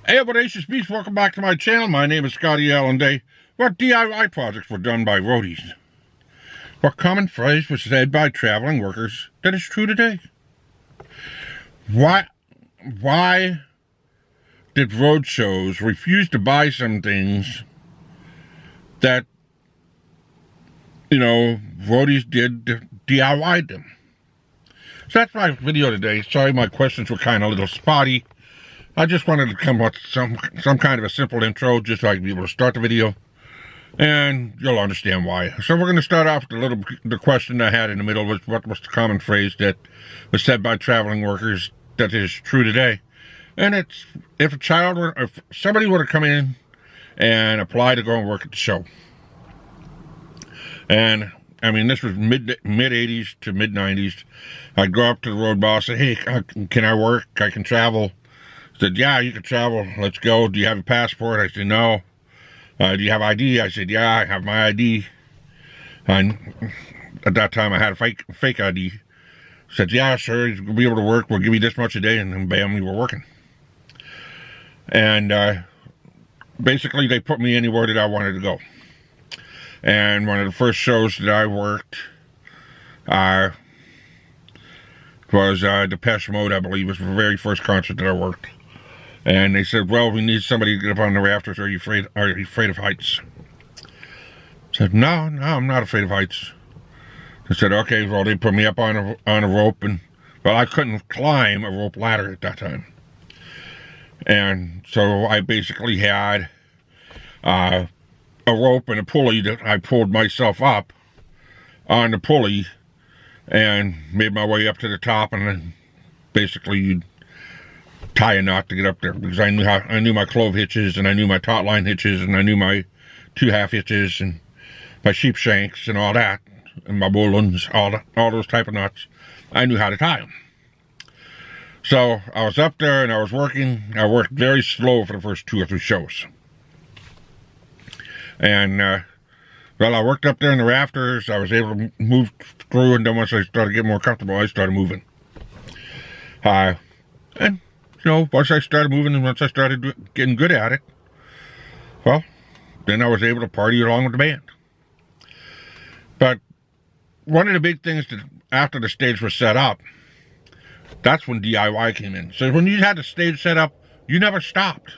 Hey, Bodacious Beast, welcome back to my channel. My name is Scottyallenday. What DIY projects were done by roadies? What common phrase was said by traveling workers that is true today? Why did road shows refuse to buy some things that, roadies did DIY them? So that's my video today. Sorry my questions were kind of a little spotty. I just wanted to come up with some kind of a simple intro, just so I can be able to start the video, and you'll understand why. So we're going to start off with the question I had in the middle, was what was the common phrase that was said by traveling workers that is true today? And it's, if somebody were to come in and apply to go and work at the show, and I mean, this was mid 80s to mid 90s, I'd go up to the road boss, say, hey, can I work? I can travel. Said, yeah, you can travel. Let's go. Do you have a passport? I said, no. Do you have ID? I said, yeah, I have my ID. And at that time, I had a fake ID. Said, yeah, sure, you'll be able to work. We'll give you this much a day. And then, bam, we were working. And basically, they put me anywhere that I wanted to go. And one of the first shows that I worked was Depeche Mode, I believe. It was the very first concert that I worked. And they said, well, we need somebody to get up on the rafters. Are you afraid of heights? I said, no, I'm not afraid of heights. They said, okay, well, they put me up on a rope. And, well, I couldn't climb a rope ladder at that time. And so I basically had a rope and a pulley that I pulled myself up on the pulley and made my way up to the top. And then basically you'd tie a knot to get up there, because I knew my clove hitches, and I knew my taut line hitches, and I knew my 2/2 hitches, and my sheep shanks, and all that, and my bullens, all those type of knots. I knew how to tie them. So I was up there and I was working. I worked very slow for the first 2 or 3 shows, and well, I worked up there in the rafters. I was able to move through, and then once I started getting more comfortable, I started moving. And once I started moving and once I started getting good at it, well, then I was able to party along with the band. But one of the big things that after the stage was set up, that's when DIY came in. So when you had the stage set up, you never stopped.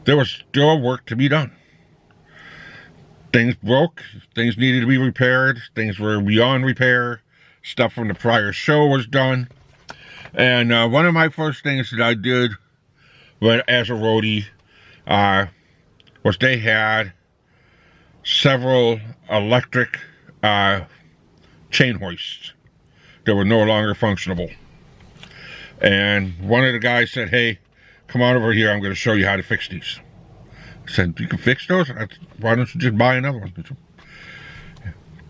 There was still work to be done. Things broke, things needed to be repaired, things were beyond repair, stuff from the prior show was done. And one of my first things that I did as a roadie was they had several electric chain hoists that were no longer functionable. And one of the guys said, hey, come on over here, I'm going to show you how to fix these. I said, you can fix those? Why don't you just buy another one?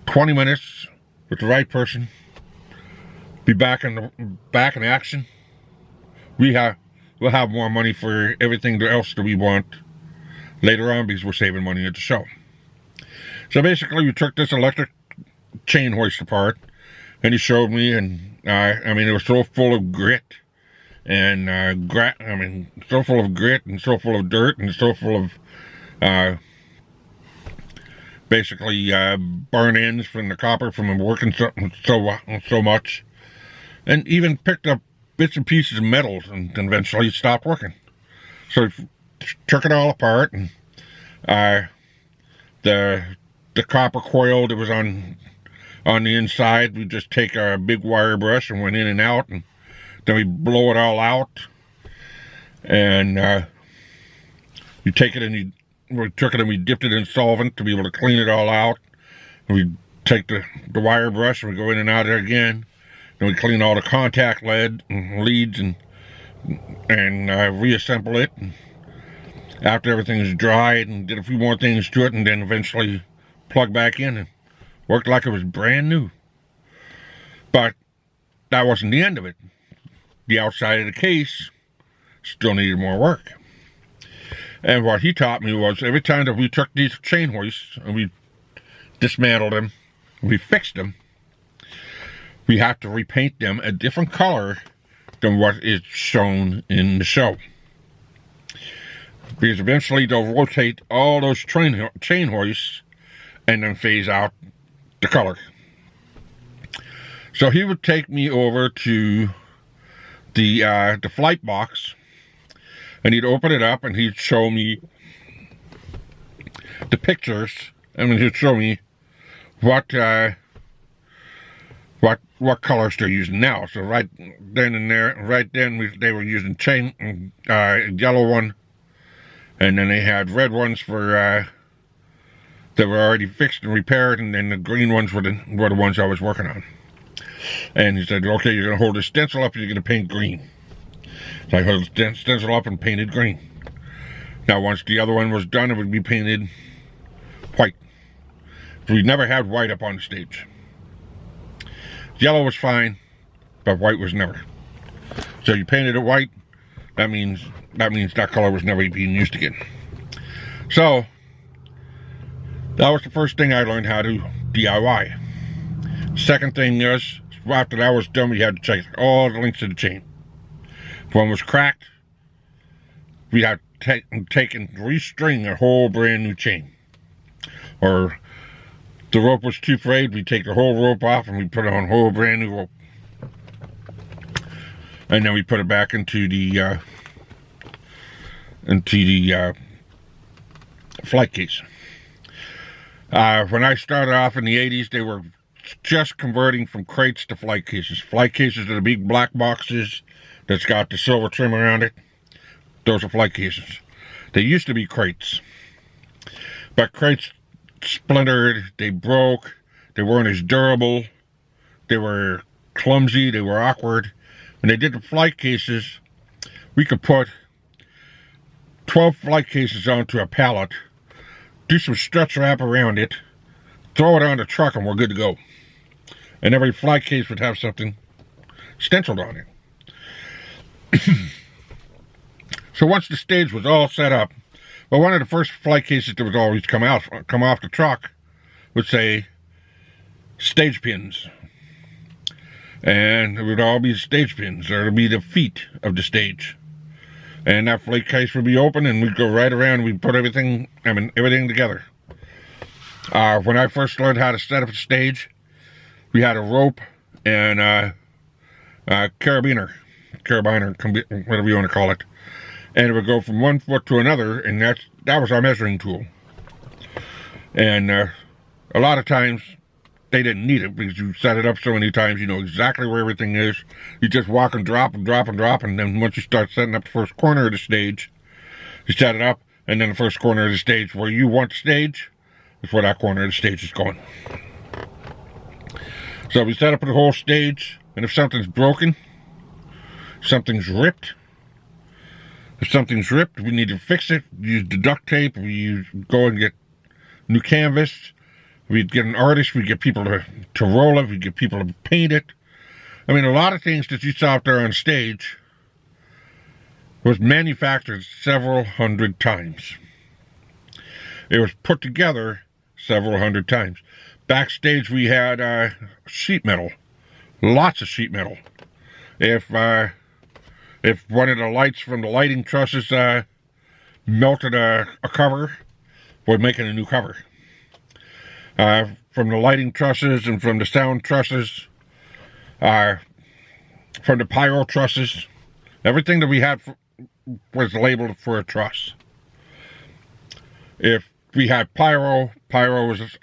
20 minutes with the right person. Be back in action. We'll have more money for everything else that we want later on, because we're saving money at the show. So basically, we took this electric chain hoist apart, and he showed me, and I mean, it was so full of grit, and so full of grit, and so full of dirt, and so full of basically burn ends from the copper from working so much. And even picked up bits and pieces of metals, and eventually it stopped working. So we took it all apart, and the copper coil that was on the inside, we just take a big wire brush and went in and out, and then we blow it all out. And you take it and we took it and we dipped it in solvent to be able to clean it all out. And we take the wire brush and we go in and out there again. And we clean all the contact leads and reassemble it. And after everything is dried, and did a few more things to it, and then eventually plug back in, and worked like it was brand new. But that wasn't the end of it. The outside of the case still needed more work. And what he taught me was, every time that we took these chain hoists and we dismantled them, we fixed them, we have to repaint them a different color than what is shown in the show. because eventually they'll rotate all those chain hoists and then phase out the color. So he would take me over to the flight box, and he'd open it up and he'd show me the pictures, and he'd show me what colors they're using now. So right then and there, they were using yellow one, and then they had red ones for that were already fixed and repaired, and then the green ones were the ones I was working on. And he said, okay, you're going to hold the stencil up and you're going to paint green. So I held the stencil up and painted green. Now, once the other one was done, it would be painted white. We never had white up on the stage. Yellow was fine, but white was never. So you painted it white, that means that color was never being used again. So that was the first thing I learned how to DIY. Second thing is, after that was done, we had to check all the links of the chain. If one was cracked, we had to take and restring a whole brand new chain. Or the rope was too frayed, we take the whole rope off and we put on a whole brand new rope. And then we put it back into the flight case. When I started off in the 80s, they were just converting from crates to flight cases. Flight cases are the big black boxes that's got the silver trim around it. Those are flight cases. They used to be crates, but crates splintered, they broke, they weren't as durable, they were clumsy, they were awkward. When they did the flight cases, we could put 12 flight cases onto a pallet, do some stretch wrap around it, throw it on the truck, and we're good to go. And every flight case would have something stenciled on it. So once the stage was all set up, well, one of the first flight cases that would always come off the truck would say stage pins. And it would all be stage pins, or it would be the feet of the stage. And that flight case would be open, and we'd go right around and we'd put everything together. When I first learned how to set up a stage, we had a rope and a carabiner, whatever you want to call it. And it would go from one foot to another, and that was our measuring tool. And a lot of times, they didn't need it, because you set it up so many times, you know exactly where everything is. You just walk and drop and drop and drop, and then once you start setting up the first corner of the stage, you set it up, and then the first corner of the stage where you want the stage is where that corner of the stage is going. So we set up the whole stage, and if something's broken, something's ripped, we need to fix it. We use the duct tape, we go and get new canvas, we'd get an artist, we'd get people to roll it, we'd get people to paint it. I mean, a lot of things that you saw out there on stage was manufactured several hundred times. It was put together several hundred times. Backstage, we had sheet metal, lots of sheet metal. If one of the lights from the lighting trusses melted a cover, we're making a new cover. From the lighting trusses and from the sound trusses, from the pyro trusses, everything that we had was labeled for a truss. If we had pyro was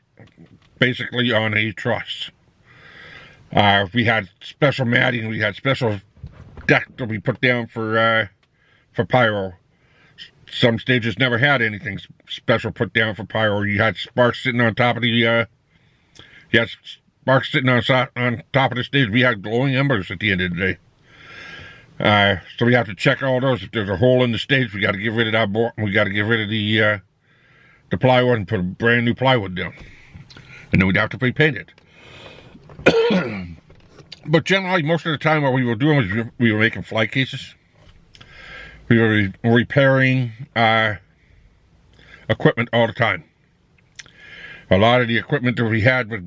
basically on a truss. We had special matting, we had special deck that we put down for pyro. Some stages never had anything special put down for pyro. You had sparks sitting on top of the on top of the stage. We had glowing embers at the end of the day. So we have to check all those. If there's a hole in the stage, we got to get rid of that board. We got to get rid of the plywood and put a brand new plywood down. And then we'd have to repaint it. But generally, most of the time, what we were doing was we were making flight cases. We were repairing equipment all the time. A lot of the equipment that we had was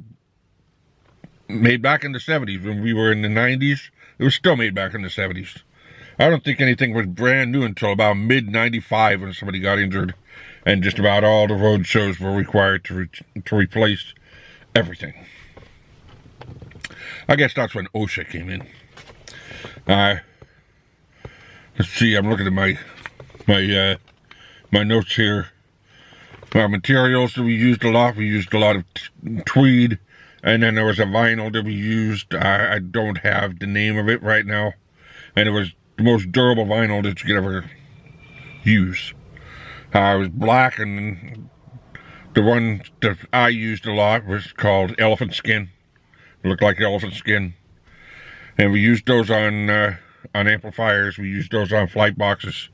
made back in the 70s. When we were in the 90s, it was still made back in the 70s. I don't think anything was brand new until about mid-95 when somebody got injured, and just about all the road shows were required to replace everything. I guess that's when OSHA came in. Let's see, I'm looking at my notes here. Materials that we used a lot. We used a lot of tweed, and then there was a vinyl that we used. I don't have the name of it right now, and it was the most durable vinyl that you could ever use. It was black, and the one that I used a lot was called elephant skin. It looked like elephant skin, and we used those on amplifiers. We used those on flight boxes,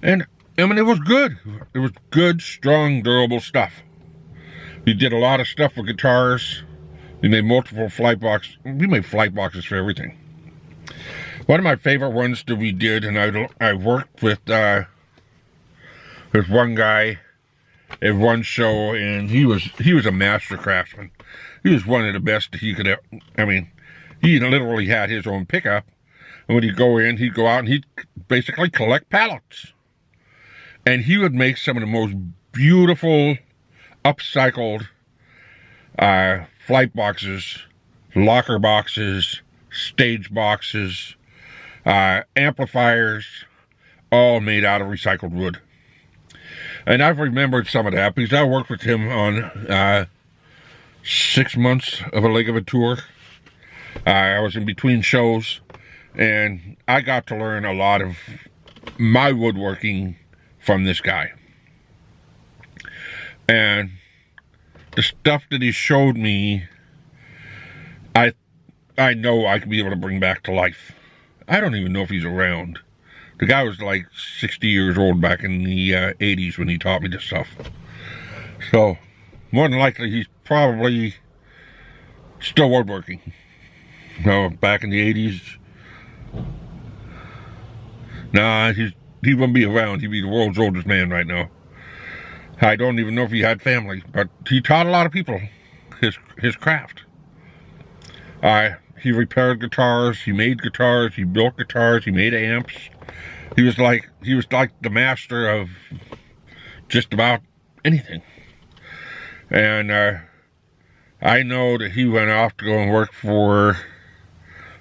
and I mean, it was good. It was good, strong, durable stuff. We did a lot of stuff with guitars. We made multiple flight boxes. We made flight boxes for everything. One of my favorite ones that we did, and I worked with one guy at one show, and he was a master craftsman. He was one of the best that he could have. I mean, he literally had his own pickup, and when he'd go in, he'd go out and he'd basically collect pallets. And he would make some of the most beautiful, upcycled flight boxes, locker boxes, stage boxes, amplifiers, all made out of recycled wood. And I've remembered some of that because I worked with him on 6 months of a leg of a tour. I was in between shows, and I got to learn a lot of my woodworking from this guy. And the stuff that he showed me, I know I could be able to bring back to life. I don't even know if he's around. The guy was like 60 years old back in the 80s when he taught me this stuff. So, more than likely, he's probably still woodworking. No, back in the 80s. Nah, he wouldn't be around. He'd be the world's oldest man right now. I don't even know if he had family, but he taught a lot of people his craft. He repaired guitars, he made guitars, he built guitars, he made amps. He was like the master of just about anything. And I know that he went off to go and work for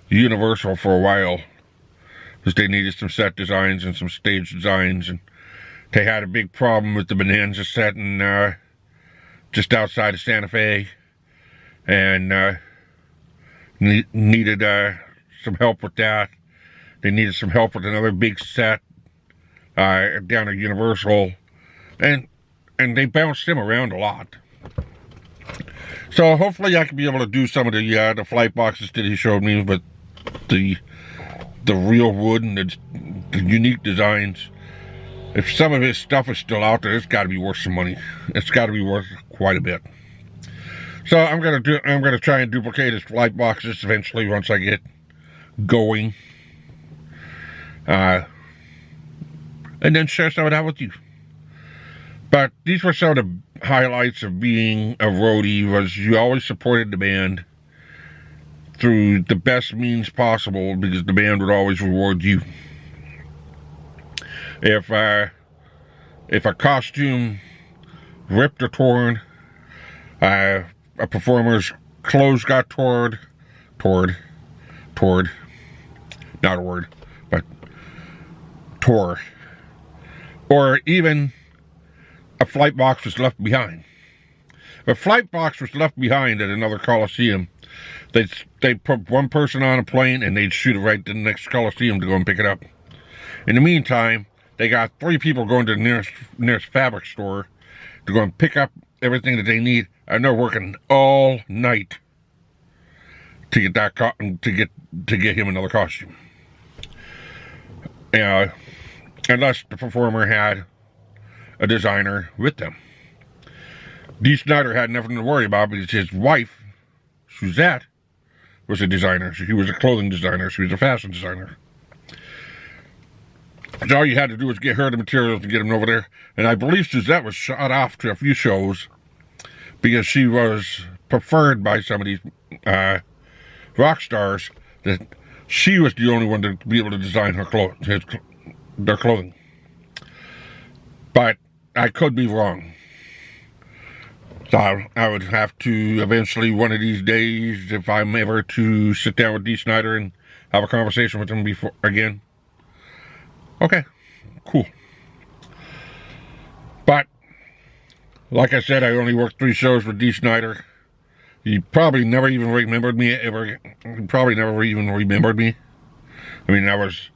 Universal for a while, because they needed some set designs and some stage designs, and they had a big problem with the Bonanza set in just outside of Santa Fe, and needed some help with that. They needed some help with another big set down at Universal, and they bounced him around a lot. So hopefully I can be able to do some of the flight boxes that he showed me, but the real wood and the unique designs. If some of his stuff is still out there, it's got to be worth some money. It's got to be worth quite a bit. So I'm gonna try and duplicate his flight boxes eventually once I get going, and then share some of that with you. But these were some of the highlights of being a roadie. Was you always supported the band through the best means possible, because the band would always reward you. If a costume ripped or torn, a performer's clothes got torn, not a word, but tore, or even a flight box was left behind. If a flight box was left behind at another Coliseum, they'd put one person on a plane and they'd shoot it right to the next Coliseum to go and pick it up. In the meantime, they got 3 people going to the nearest fabric store to go and pick up everything that they need, and they're working all night to get that to get him another costume. Unless the performer had a designer with them. Dee Snider had nothing to worry about because his wife, Suzette, was a designer. She was a clothing designer. She was a fashion designer. So all you had to do was get her the materials and get them over there. And I believe Suzette was shot off to a few shows because she was preferred by some of these rock stars that she was the only one to be able to design their clothing. But I could be wrong. So I would have to eventually, one of these days, if I'm ever to sit down with Dee Snider and have a conversation with him again. Okay, cool. But, like I said, I only worked 3 shows with Dee Snider. He probably never even remembered me He probably never even remembered me. I mean, that was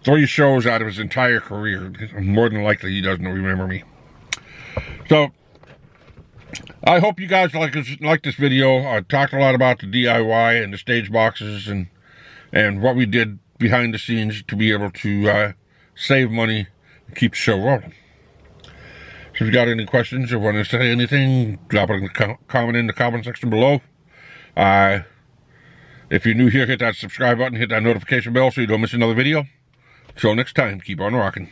3 shows out of his entire career. More than likely, he doesn't remember me. So, I hope you guys like this video. I talked a lot about the DIY and the stage boxes and what we did behind the scenes to be able to save money and keep the show rolling. So if you got any questions or want to say anything, drop it in the comment in the comment section below. If you're new here, hit that subscribe button, hit that notification bell so you don't miss another video. Until next time, keep on rocking.